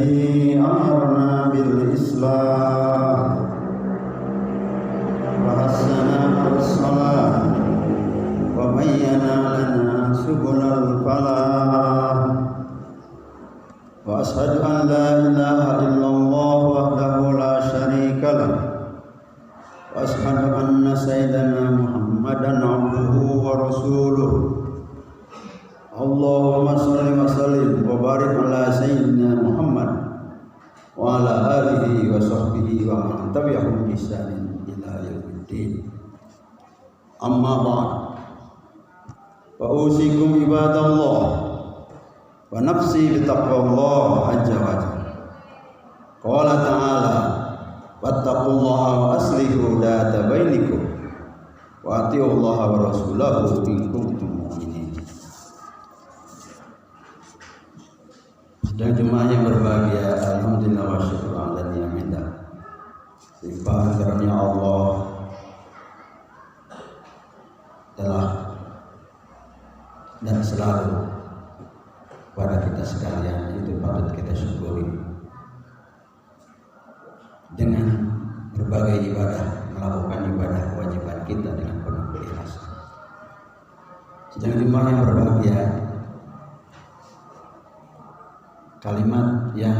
الذي أمرنا بالإسلام وحثنا على الصلاة وبين لنا سبل الفلاح وأشهد أن لا إله إلا الله وحده لا شريك له وأشهد أن سيدنا محمدا عبده ورسوله اللهم صل وسلم وبارك على سيدنا محمد وعلى آله وصحبه ومن تبعهم بإحسان إلى يوم الدين أما بعد فأوصيكم عباد الله ونفسي بتقوى الله عز وجل قال تعالى واتقوا الله وأصلحوا ذات بينكم وأطيعوا الله ورسوله إن كنتم مؤمنين. Dan jemaah yang berbahagia, alhamdulillah wa syukur ala ni'amillah. Limpahan karunia Allah telah dan selalu pada kita sekalian, itu patut kita syukuri dengan berbagai ibadah, melakukan ibadah kewajiban kita dengan penuh keikhlasan. Sedang jemaah yang berbahagia, kalimat yang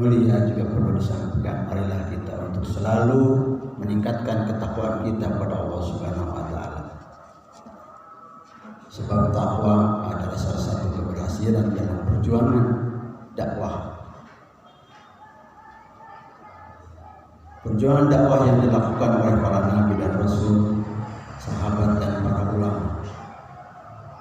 mulia juga perlu disampaikan. Marilah kita untuk selalu meningkatkan ketakwaan kita pada Allah Subhanahu wa taala. Sebab takwa adalah salah satu keberhasilan dalam perjuangan dakwah. Perjuangan dakwah yang dilakukan oleh para nabi dan rasul, sahabat dan para ulama.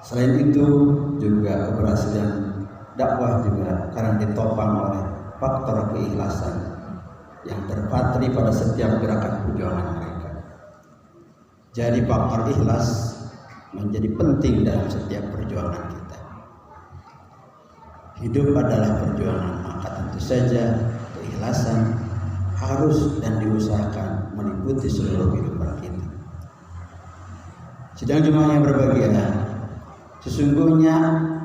Selain itu juga keberhasilan dakwah juga karena ditopang oleh faktor keikhlasan yang terpatri pada setiap gerakan perjuangan mereka. Jadi faktor ikhlas menjadi penting dalam setiap perjuangan kita. Hidup adalah perjuangan, maka tentu saja keikhlasan harus dan diusahakan meliputi seluruh kehidupan kita. Sedang jemaah yang berbahagia, sesungguhnya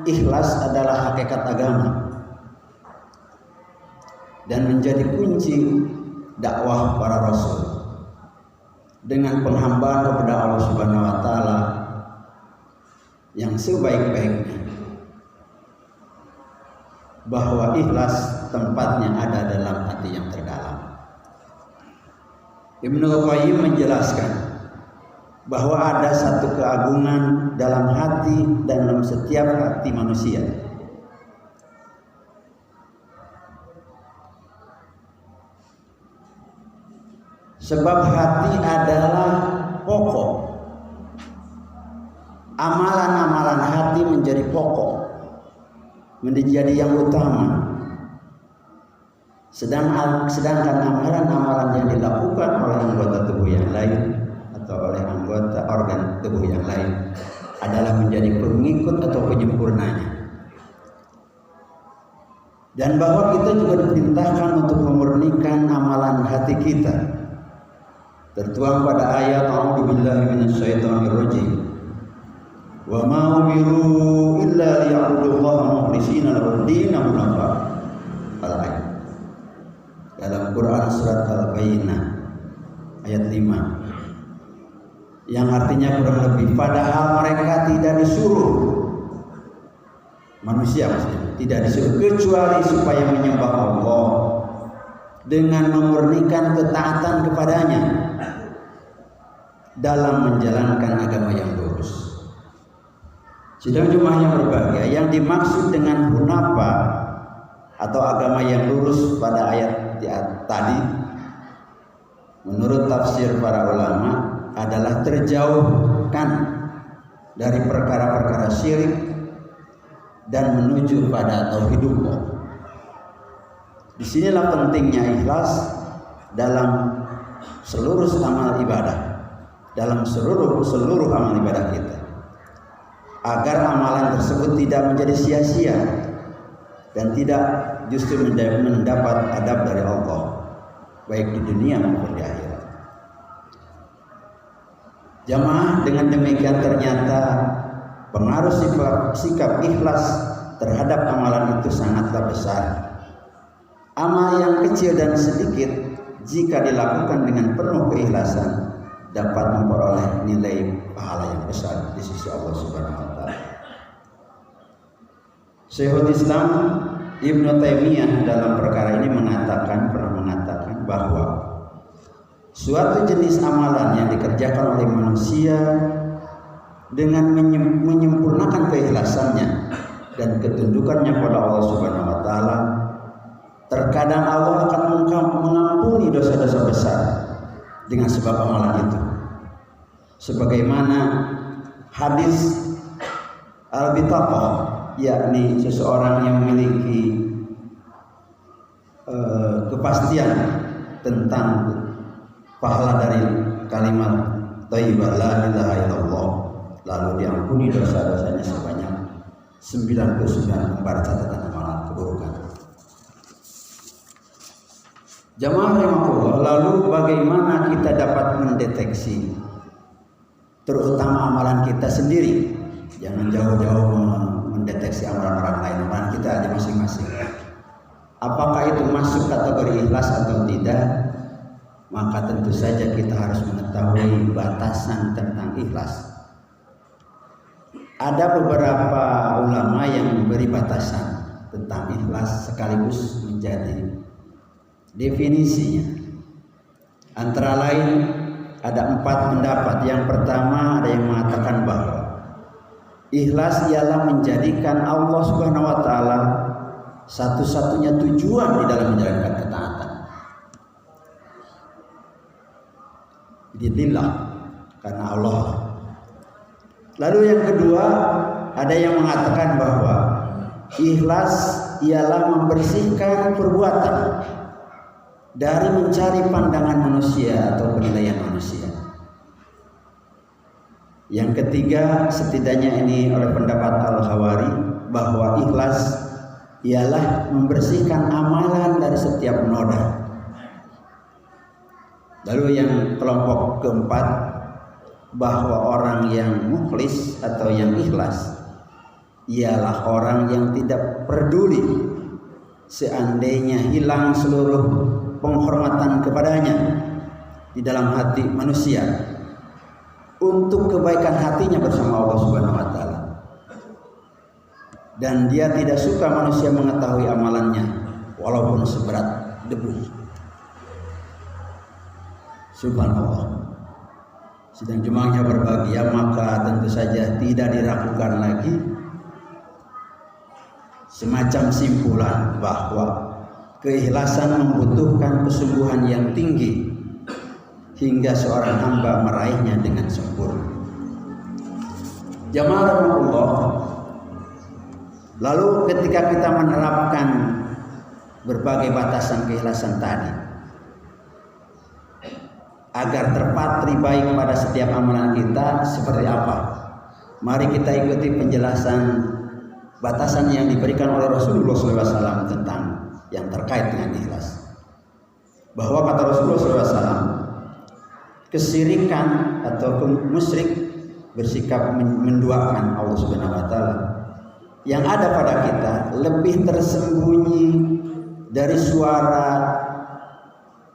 ikhlas adalah hakikat agama dan menjadi kunci dakwah para rasul. Dengan penghambaan kepada Allah Subhanahu wa taala yang sebaik-baiknya, bahwa ikhlas tempatnya ada dalam hati yang terdalam. Ibnu Qayyim menjelaskan bahwa ada satu keagungan dalam hati dan dalam setiap hati manusia. Sebab hati adalah pokok. Amalan-amalan hati menjadi pokok, menjadi yang utama. Sedangkan amalan-amalan yang dilakukan oleh anggota tubuh yang lain atau oleh anggota organ tubuh yang lain adalah menjadi pengikut atau penyempurnanya. Dan bahwa kita juga diperintahkan untuk memurnikan amalan hati kita, tertuang pada ayat a'udzubillahi minasyaitonirrajim. Wa ma umiru illa liya'budullaha mukhlishina lahu-d-din hunafa. Al-ayat dalam Quran surat Al-Bayyinah ayat 5, yang artinya kurang lebih, padahal mereka tidak disuruh, manusia maksudnya, tidak disuruh kecuali supaya menyembah Allah dengan memurnikan ketaatan kepadanya dalam menjalankan agama yang lurus. Sidang jemaah yang berbahagia, yang dimaksud dengan hunafa atau agama yang lurus pada ayat tadi, menurut tafsir para ulama, adalah terjauhkan dari perkara-perkara syirik dan menuju pada tauhidullah. Disinilah pentingnya ikhlas dalam seluruh amal ibadah, dalam seluruh amal ibadah kita, agar amalan tersebut tidak menjadi sia-sia dan tidak justru mendapat adab dari Allah, baik di dunia maupun di akhirat. Jamaah, dengan demikian ternyata pengaruh sikap ikhlas terhadap amalan itu sangatlah besar. amal yang kecil dan sedikit jika dilakukan dengan penuh keikhlasan dapat memperoleh nilai pahala yang besar di sisi Allah Subhanahu wa taala. Syekhul Islam Ibnu Taimiyah dalam perkara ini pernah mengatakan bahwa suatu jenis amalan yang dikerjakan oleh manusia dengan menyempurnakan keikhlasannya dan ketundukannya pada Allah Subhanahu wa taala, terkadang Allah akan mengampuni dosa-dosa besar dengan sebab amalan itu. Sebagaimana hadis al-bitaqah, yakni seseorang yang memiliki kepastian tentang pahala dari kalimat thayyibah la ilaha illallah, lalu diampuni dosa-dosanya sebanyak 99 lembar catatan amalan keburukan. Jamaah rahimahullah, lalu bagaimana kita dapat mendeteksi terutama amalan kita sendiri? Jangan jauh-jauh mendeteksi amalan orang lain, amalan kita aja masing-masing. Apakah itu masuk kategori ikhlas atau tidak? Maka tentu saja kita harus mengetahui batasan tentang ikhlas. Ada beberapa ulama yang memberi batasan tentang ikhlas sekaligus menjadi definisinya. Antara lain ada 4 pendapat. Yang pertama ada yang mengatakan bahwa ikhlas ialah menjadikan Allah Subhanahu wa taala satu-satunya tujuan di dalam menjalankan ketaatan. Lillah, karena Allah. Lalu yang kedua ada yang mengatakan bahwa ikhlas ialah membersihkan perbuatan dari mencari pandangan manusia atau penilaian manusia. Yang ketiga, setidaknya ini oleh pendapat Al-Hawari, bahwa ikhlas ialah membersihkan amalan dari setiap noda. Lalu yang kelompok keempat, bahwa orang yang mukhlis atau yang ikhlas ialah orang yang tidak peduli seandainya hilang seluruh penghormatan kepadanya di dalam hati manusia untuk kebaikan hatinya bersama Allah Subhanahu wa taala. Dan dia tidak suka manusia mengetahui amalannya walaupun seberat debu. Subhanallah. Sedang jemaahnya berbahagia, maka tentu saja tidak diragukan lagi semacam simpulan bahwa keikhlasan membutuhkan kesungguhan yang tinggi hingga seorang hamba meraihnya dengan sempurna. Jamaah rahmatullah, lalu ketika kita menerapkan berbagai batasan keikhlasan tadi agar terpatri baik pada setiap amalan kita, seperti apa? Mari kita ikuti penjelasan batasan yang diberikan oleh Rasulullah SAW tentang yang terkait dengan ikhlas. Bahwa kata Rasulullah SAW, kesirikan atau musyrik bersikap menduakan Allah Subhanahu wa taala yang ada pada kita lebih tersembunyi dari suara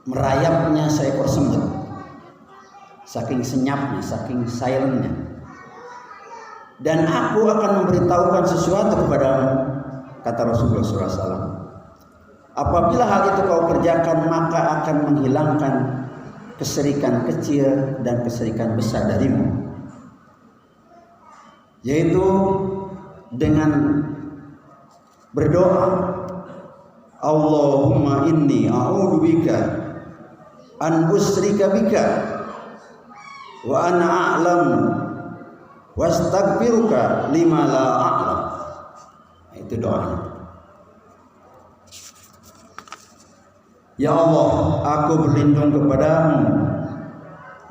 merayapnya seekor semut. Saking senyapnya, saking silentnya. Dan aku akan memberitahukan sesuatu kepadamu, kata Rasulullah SAW. Apabila hal itu kau kerjakan, maka akan menghilangkan kesirikan kecil dan kesirikan besar darimu, yaitu dengan berdoa, Allahumma inni a'udzubika an usyrika bika wa ana a'lamu wastaghfiruka lima la a'lam. Itu doanya. Ya Allah, aku berlindung kepadamu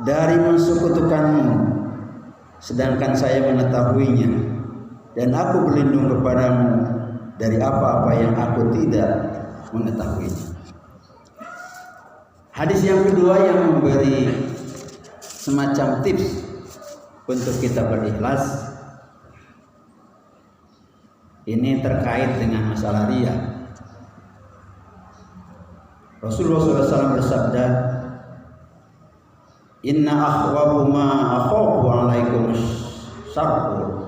dari mensekutukanmu sedangkan saya mengetahuinya, dan aku berlindung kepadamu dari apa-apa yang aku tidak mengetahuinya. Hadis yang kedua yang memberi semacam tips untuk kita berikhlas, ini terkait dengan masalah riya. Rasulullah SAW bersabda, "Inna akhwafu ma akhafu alaikum syarqu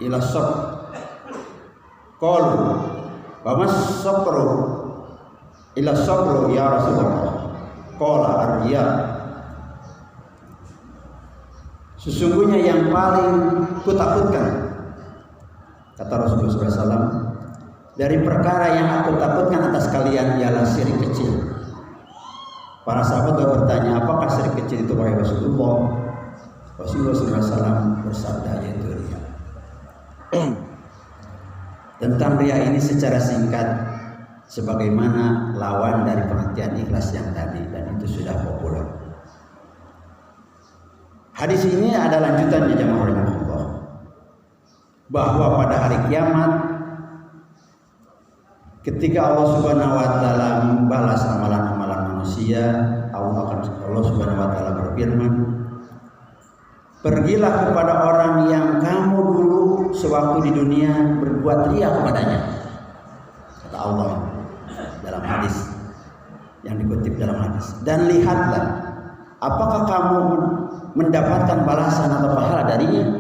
ila sabr." Qalu, "Wa mas sabru ila sabru ya Rasulullah?" Qala ar-riya. Sesungguhnya yang paling kutakutkan, kata Rasulullah SAW, dari perkara yang aku takutkan atas kalian ialah syirik kecil. Para sahabat bertanya, apakah syirik kecil itu wahai Rasulullah? Rasulullah SAW bersabda, yaitu riya. Tentang riya ini secara singkat, sebagaimana lawan dari pengertian ikhlas yang tadi, dan itu sudah populer. Hadis ini ada lanjutannya jamaah rahimahullah, bahwa pada hari kiamat ketika Allah Subhanahu wa taala membalas amalan-amalan manusia, Allah Subhanahu wa taala berfirman, "Pergilah kepada orang yang kamu dulu sewaktu di dunia berbuat riya kepadanya," kata Allah dalam hadis yang dikutip dalam hadis, "dan lihatlah apakah kamu mendapatkan balasan atau pahala darinya,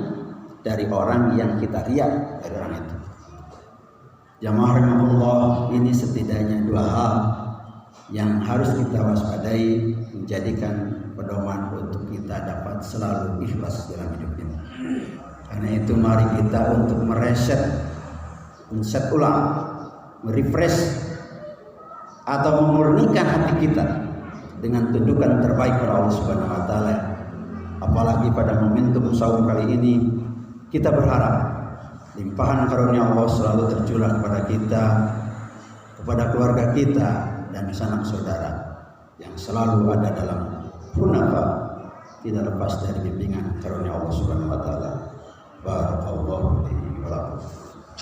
dari orang yang kita riya dari orang itu." Jamaah rahimahullah, ini setidaknya dua hal yang harus kita waspadai, menjadikan pedoman untuk kita dapat selalu ikhlas dalam hidup ini. Karena itu mari kita untuk mereset ulang, merefresh atau memurnikan hati kita dengan tundukan terbaik kepada Allah Subhanahu wa taala. Apalagi pada momentum saum kali ini, kita berharap limpahan karunia Allah selalu tercurah kepada kita, kepada keluarga kita, dan sanak saudara yang selalu ada dalam hunafa, tidak lepas dari bimbingan karunia Allah Subhanahu wa taala.